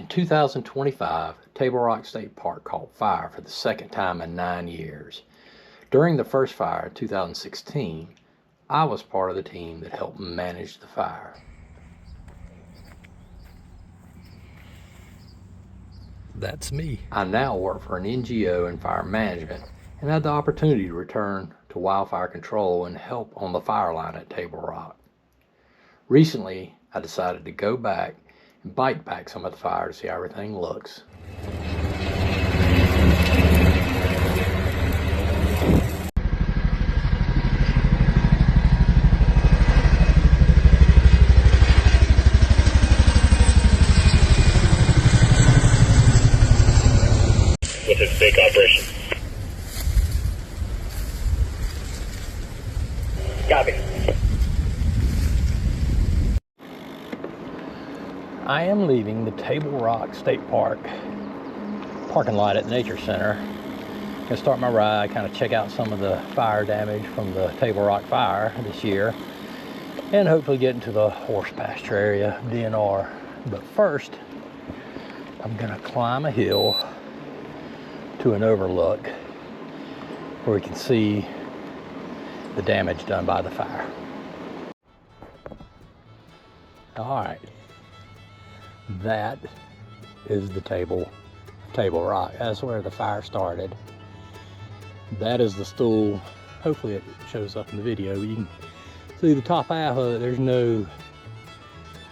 2025, Table Rock State Park caught fire for the second time in 9 years. During the first fire in 2016, I was part of the team that helped manage the fire. That's me. I now work for an NGO in fire management and had the opportunity to return to wildfire control and help on the fire line at Table Rock. Recently, I decided to go back and bike pack some of the fire to see how everything looks. With this fake operation. Copy. I am leaving the Table Rock State Park parking lot at Nature Center. Gonna start my ride, kind of check out some of the fire damage from the Table Rock fire this year, and hopefully get into the horse pasture area, DNR. But first, I'm gonna climb a hill to an overlook where we can see the damage done by the fire. All right. That is the Table Rock. That's where the fire started. That is the stool. Hopefully it shows up in the video. You can see the top half of it. There's no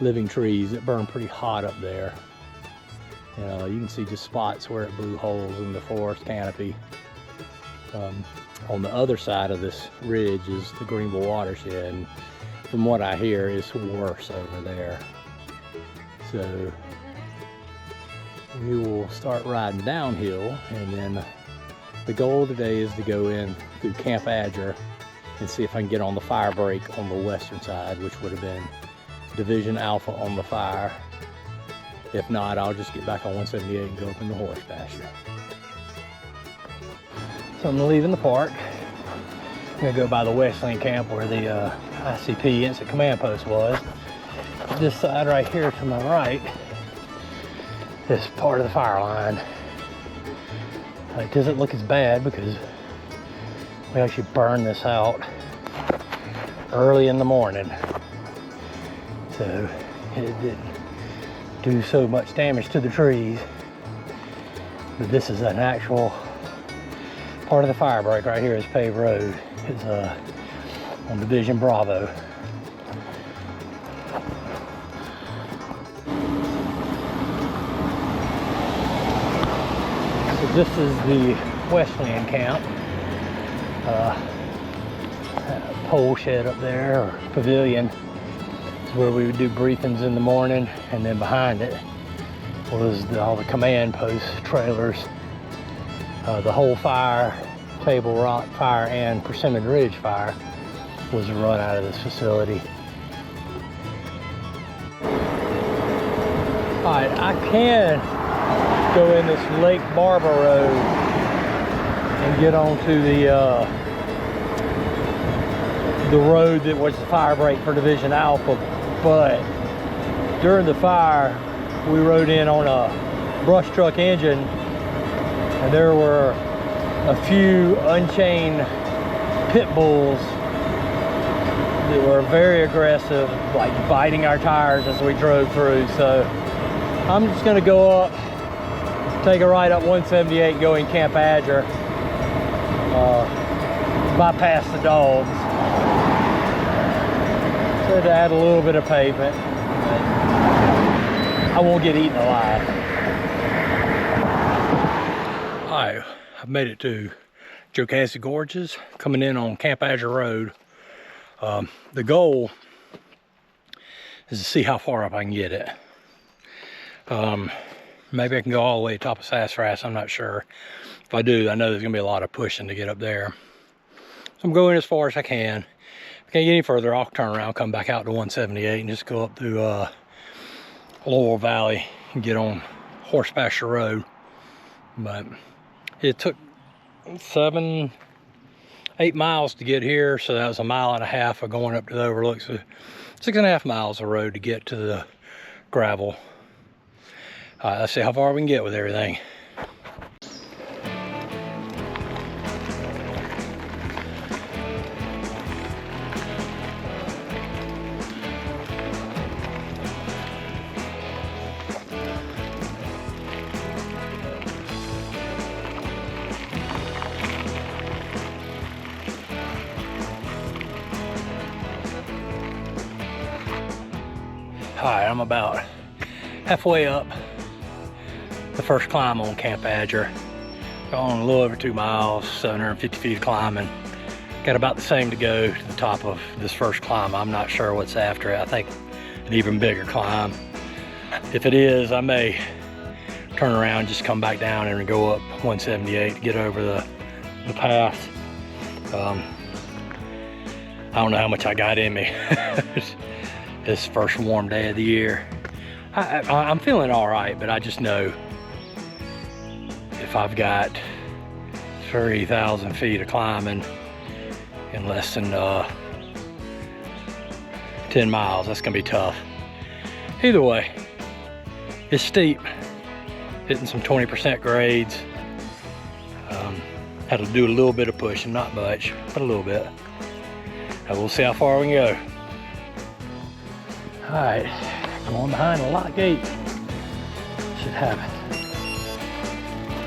living trees. It burned pretty hot up there. You can see just spots where it blew holes in the forest canopy. On the other side of this ridge is the Greenville watershed. And from what I hear, it's worse over there. So we will start riding downhill, and then the goal today is to go in through Camp Adger and see if I can get on the fire break on the western side, which would have been Division Alpha on the fire. If not, I'll just get back on 178 and go up in the horse pasture. So I'm leaving the park. I'm gonna go by the Westland camp where the ICP Instant Command Post was. This side right here to my right is part of the fire line. It doesn't look as bad because we actually burned this out early in the morning. So it didn't do so much damage to the trees. But this is an actual part of the fire break right here is paved road. It's on Division Bravo. This is the Westland camp. Pole shed up there, or pavilion, is where we would do briefings in the morning, and then behind it was all the command post trailers. The whole fire, Table Rock fire and Persimmon Ridge fire, was run out of this facility. All right, I can go in this Lake Barber Road and get onto the road that was the fire break for Division Alpha, but during the fire we rode in on a brush truck engine, and there were a few unchained pit bulls that were very aggressive, like biting our tires as we drove through. So I'm just gonna go up, take a ride up 178 going Camp Adger, bypass the dogs. So to add a little bit of pavement, but I won't get eaten alive. Hi, I've made it to Jocassee Gorges, coming in on Camp Adger Road. The goal is to see how far up I can get it. Maybe I can go all the way to the top of Sassafras, I'm not sure. If I do, I know there's gonna be a lot of pushing to get up there. So I'm going as far as I can. If I can't get any further, I'll turn around, come back out to 178 and just go up through Laurel Valley and get on Horse Pasture Road. But it took 7-8 miles to get here, so that was 1.5 miles of going up to the overlook. So 6.5 miles of road to get to the gravel. All right, let's see how far we can get with everything. All right, I'm about halfway up the first climb on Camp Adger. Going a little over 2 miles, 750 feet of climbing. Got about the same to go to the top of this first climb. I'm not sure what's after it. I think an even bigger climb. If it is, I may turn around, just come back down and go up 178 to get over the pass. I don't know how much I got in me. This first warm day of the year. I'm feeling all right, but I just know if I've got 3,000 feet of climbing in less than 10 miles, that's gonna be tough. Either way, it's steep, hitting some 20% grades. Had to do a little bit of pushing, not much, but a little bit. And we'll see how far we can go. All right, going behind the lock gate. Should have it.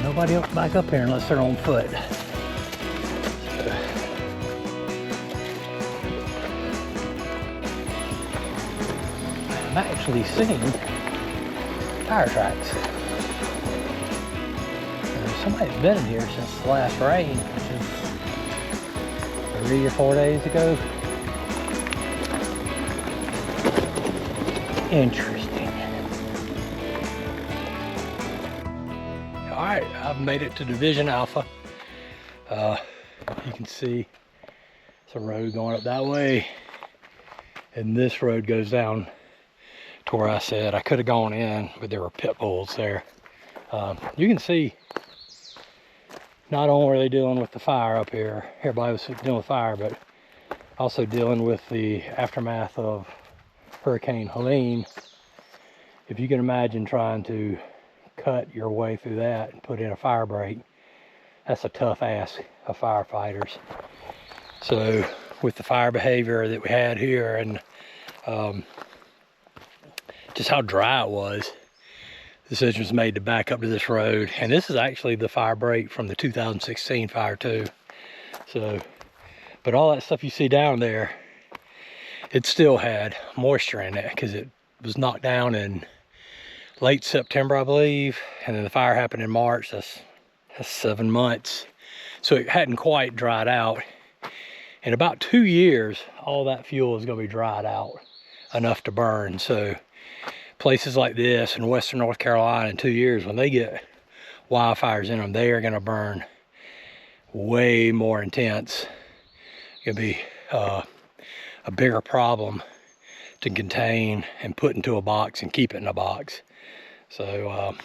Nobody else back up here unless they're on foot. I'm actually seeing tire tracks. Somebody's been in here since the last rain, which is 3 or 4 days ago. Interesting. All right, I've made it to Division Alpha. You can see some road going up that way, and this road goes down to where I said I could have gone in, but there were pit bulls there. You can see not only were they dealing with the fire up here, everybody was dealing with fire, but also dealing with the aftermath of Hurricane Helene. If you can imagine trying to cut your way through that and put in a fire break, that's a tough ask of firefighters. So with the fire behavior that we had here and just how dry it was, the decision was made to back up to this road. And this is actually the fire break from the 2016 fire too. So, but all that stuff you see down there, it still had moisture in it because it was knocked down in late September, I believe. And then the fire happened in March. That's 7 months. So it hadn't quite dried out. In about 2 years, all that fuel is going to be dried out enough to burn. So places like this in western North Carolina in 2 years, when they get wildfires in them, they are going to burn way more intense. It's going to be a bigger problem to contain and put into a box and keep it in a box. So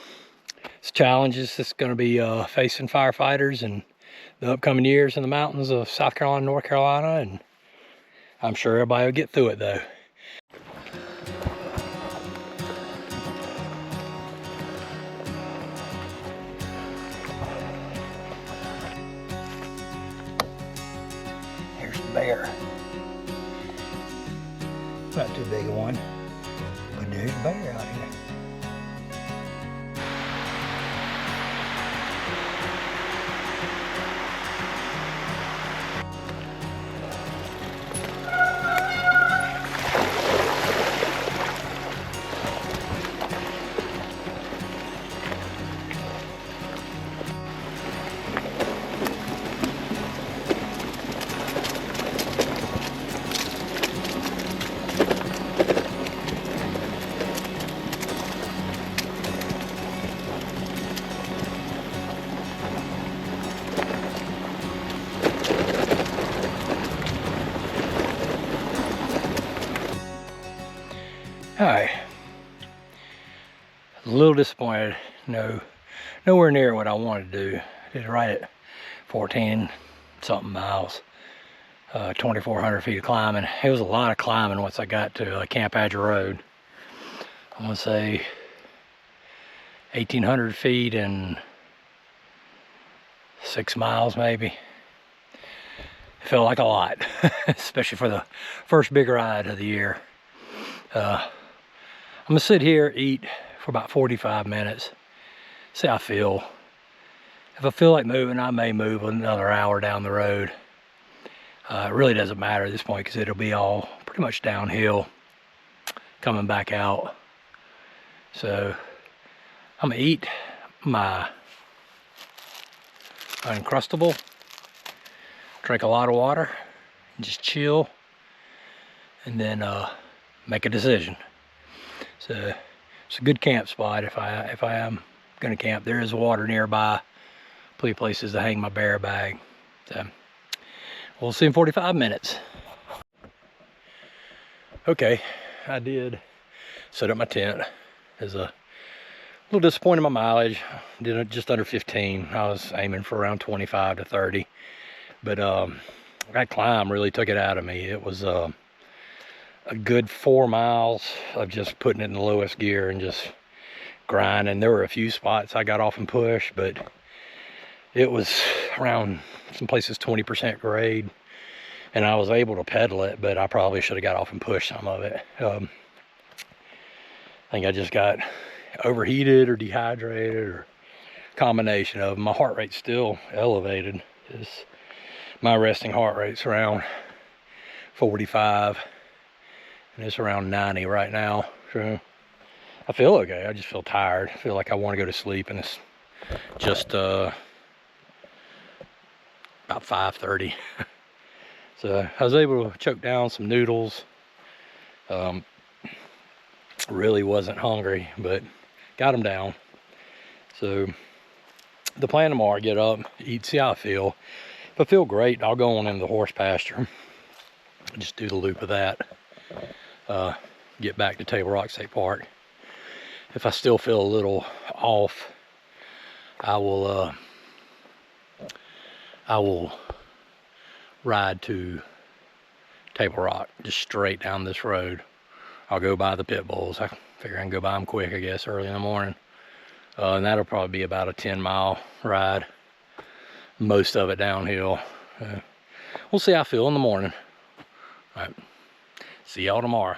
it's challenges that's going to be facing firefighters in the upcoming years in the mountains of South Carolina, North Carolina, and I'm sure everybody will get through it though. Here's the bear. Not too big a one, but there's a bear out here. All right, a little disappointed. Nowhere near what I wanted to do. I did right at 14 something miles, 2,400 feet of climbing. It was a lot of climbing once I got to Camp Adger Road. I'm gonna say 1,800 feet and 6 miles maybe. It felt like a lot, especially for the first big ride of the year. I'm gonna sit here, eat for about 45 minutes, see how I feel. If I feel like moving, I may move another hour down the road. It really doesn't matter at this point because it'll be all pretty much downhill coming back out. So I'm gonna eat my Uncrustable, drink a lot of water, and just chill, and then make a decision. So it's a good camp spot if I am gonna camp. There is water nearby, plenty of places to hang my bear bag. So we'll see in 45 minutes. Okay, I did set up my tent. There's a little disappointed in my mileage. Did it just under 15. I was aiming for around 25 to 30. But that climb really took it out of me. It was a good 4 miles of just putting it in the lowest gear and just grinding. There were a few spots I got off and pushed, but it was around some places 20% grade. And I was able to pedal it, but I probably should have got off and pushed some of it. I think I just got overheated or dehydrated or combination of them. My heart rate's still elevated. My resting heart rate's around 45 and it's around 90 right now. So I feel okay. I just feel tired. I feel like I want to go to sleep, and it's just about 5:30. So I was able to choke down some noodles. Really wasn't hungry, but got them down. So the plan tomorrow, get up, eat, see how I feel. If I feel great, I'll go on in the horse pasture, just do the loop of that, get back to Table Rock State Park. If I still feel a little off, I will ride to Table Rock, just straight down this road. I'll go by the pit bulls. I figure I can go by them quick, I guess, early in the morning. And that'll probably be about a 10-mile ride, most of it downhill. We'll see how I feel in the morning. All right, see y'all tomorrow.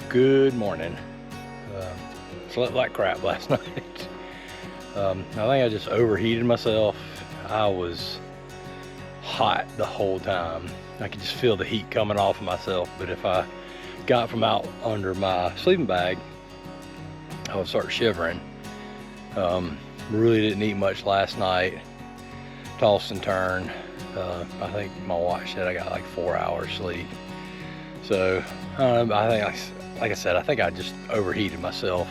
Good morning. Slept like crap last night. I think I just overheated myself. I was hot the whole time. I could just feel the heat coming off of myself, but if I got from out under my sleeping bag, I would start shivering. Really didn't eat much last night. Tossed and turned. I think my watch said I got like 4 hours sleep. So I think like I said, I think I just overheated myself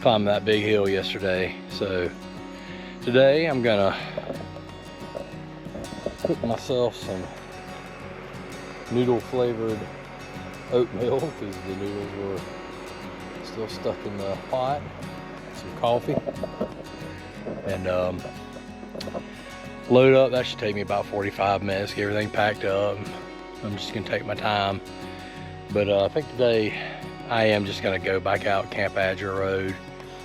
climbing that big hill yesterday. So today I'm gonna cook myself some noodle flavored oatmeal because the noodles were still stuck in the pot. Some coffee and load up. That should take me about 45 minutes, get everything packed up. I'm just gonna take my time. But I think today I am just gonna go back out Camp Adger Road.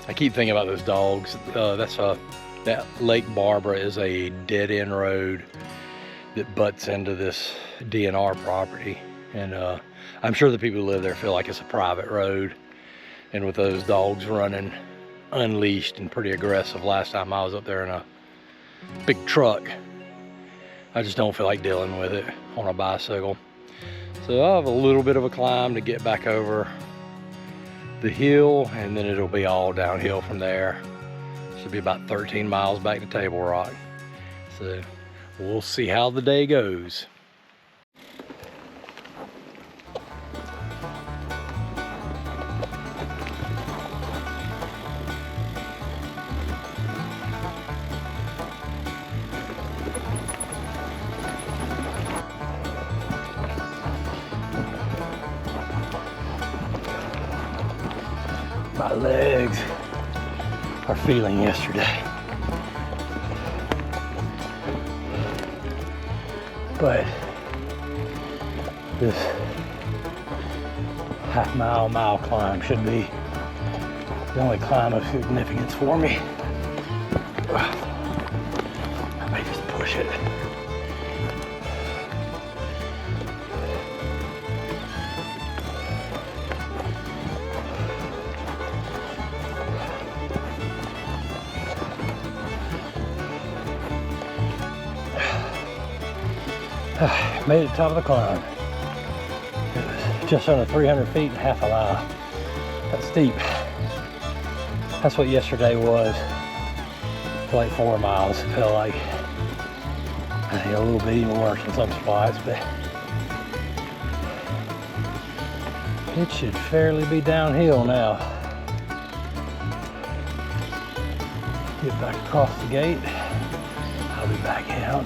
I keep thinking about those dogs. That Lake Barbara is a dead end road that butts into this DNR property. And I'm sure the people who live there feel like it's a private road. And with those dogs running unleashed and pretty aggressive last time I was up there in a big truck, I just don't feel like dealing with it on a bicycle. So I have a little bit of a climb to get back over the hill, and then it'll be all downhill from there. Should be about 13 miles back to Table Rock. So we'll see how the day goes. my legs are feeling yesterday. But this half-mile climb should be the only climb of significance for me. I may just push it. Made it to the top of the climb. It was just under 300 feet and half a mile. That's steep. That's what yesterday was. For like 4 miles. It felt like, I think, a little bit even worse in some spots, but it should fairly be downhill now. Get back across the gate. I'll be back out.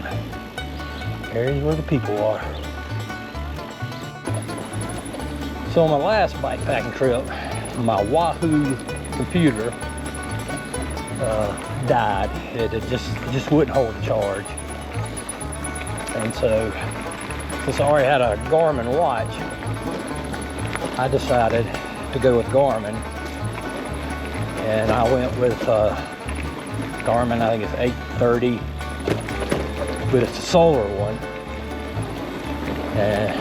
Areas where the people are. So on my last bikepacking trip, my Wahoo computer died. It just wouldn't hold a charge. And so, since I already had a Garmin watch, I decided to go with Garmin. And I went with Garmin, I think it's 830. But it's a solar one, and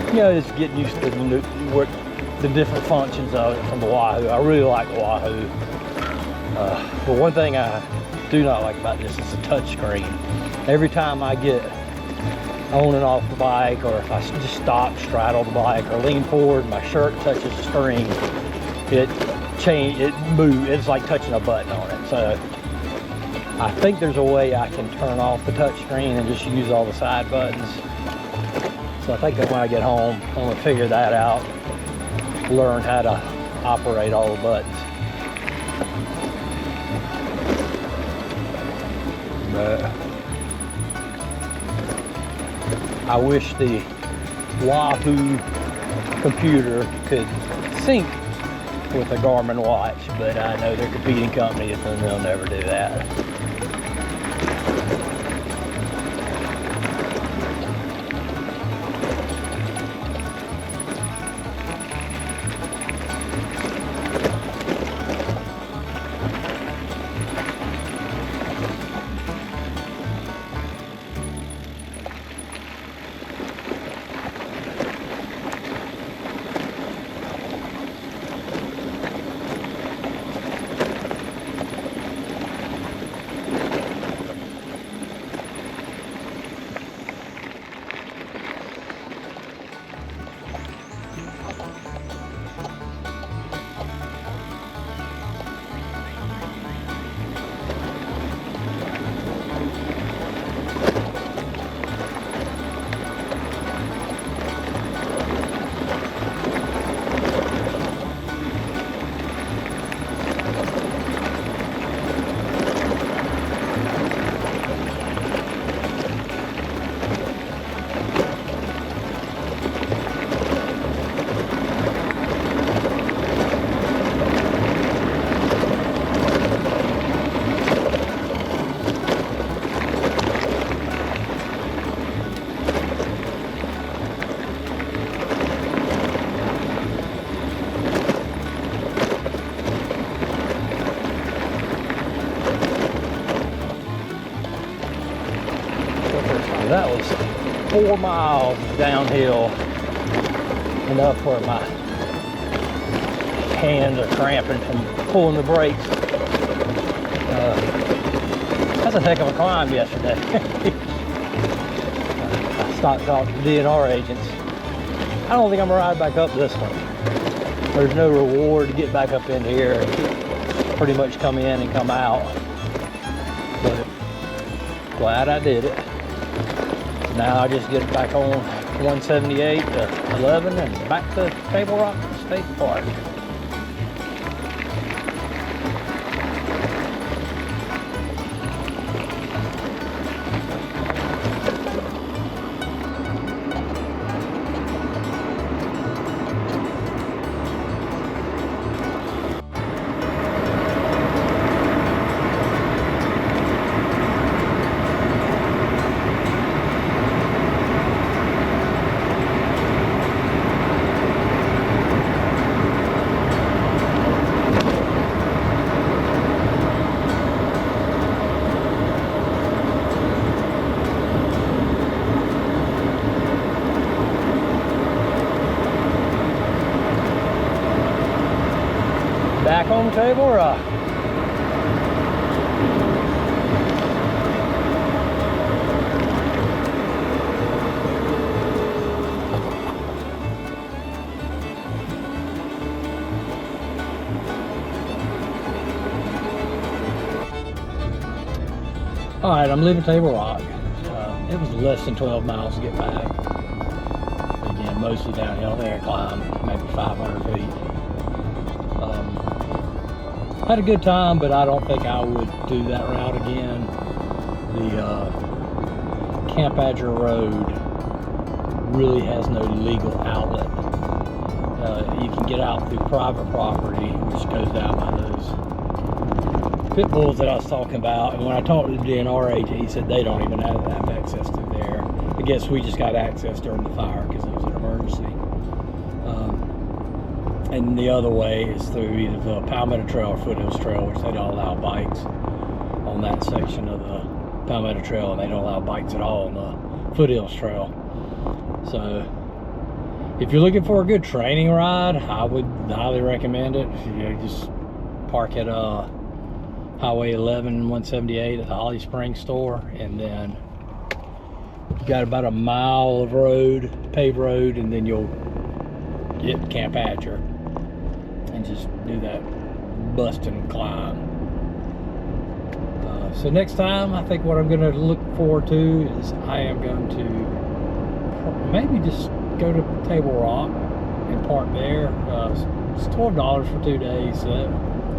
you know, just getting used to the different functions of it from the Wahoo. I really like the Wahoo, but one thing I do not like about this is the touch screen. Every time I get on and off the bike, or if I just stop, straddle the bike, or lean forward, my shirt touches the screen, it moves. It's like touching a button on it. So I think there's a way I can turn off the touch screen and just use all the side buttons. So I think that when I get home, I'm gonna figure that out, learn how to operate all the buttons. But I wish the Wahoo computer could sync with a Garmin watch, but I know they're competing companies and they'll never do that. That was 4 miles downhill, enough where my hands are cramping from pulling the brakes. That's a heck of a climb yesterday. I stopped talking to DNR agents. I don't think I'm gonna ride back up this one. There's no reward to get back up in here. Pretty much come in and come out. But glad I did it. Now I just get back on 178 to 11 and back to Table Rock State Park. Table Rock. All right, I'm leaving Table Rock. It was less than 12 miles to get back. Again, mostly downhill there, climb maybe 500 feet. Had a good time, but I don't think I would do that route again. The Camp Adger Road really has no legal outlet. You can get out through private property, which goes down by those pit bulls that I was talking about. And when I talked to the DNR agent, he said they don't even have access to there. I guess we just got access during the fire because it was an emergency. And the other way is through either the Palmetto Trail or Foothills Trail, which they don't allow bikes on that section of the Palmetto Trail, and they don't allow bikes at all on the Foothills Trail. So if you're looking for a good training ride, I would highly recommend it. You just park at Highway 11 178 at the Holly Springs store, and then you got about a mile of road, paved road, and then you'll get Camp Adger and just do that busting climb. So next time, I think what I'm going to look forward to is I am going to maybe just go to Table Rock and park there. It's $12 for 2 days, so that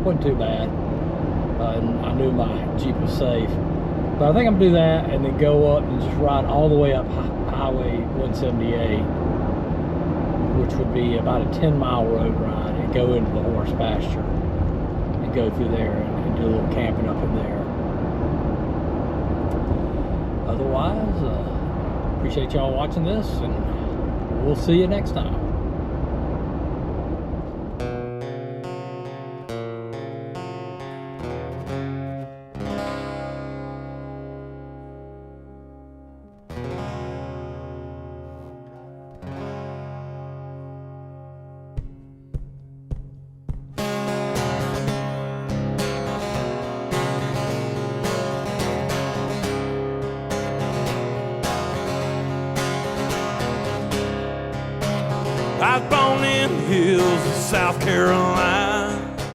wasn't too bad. And I knew my Jeep was safe. But I think I'm going to do that and then go up and just ride all the way up Highway 178, which would be about a 10-mile road ride, and go into the horse pasture and go through there and do a little camping up in there. Otherwise, appreciate y'all watching this, and we'll see you next time. I was born in the hills of South Carolina.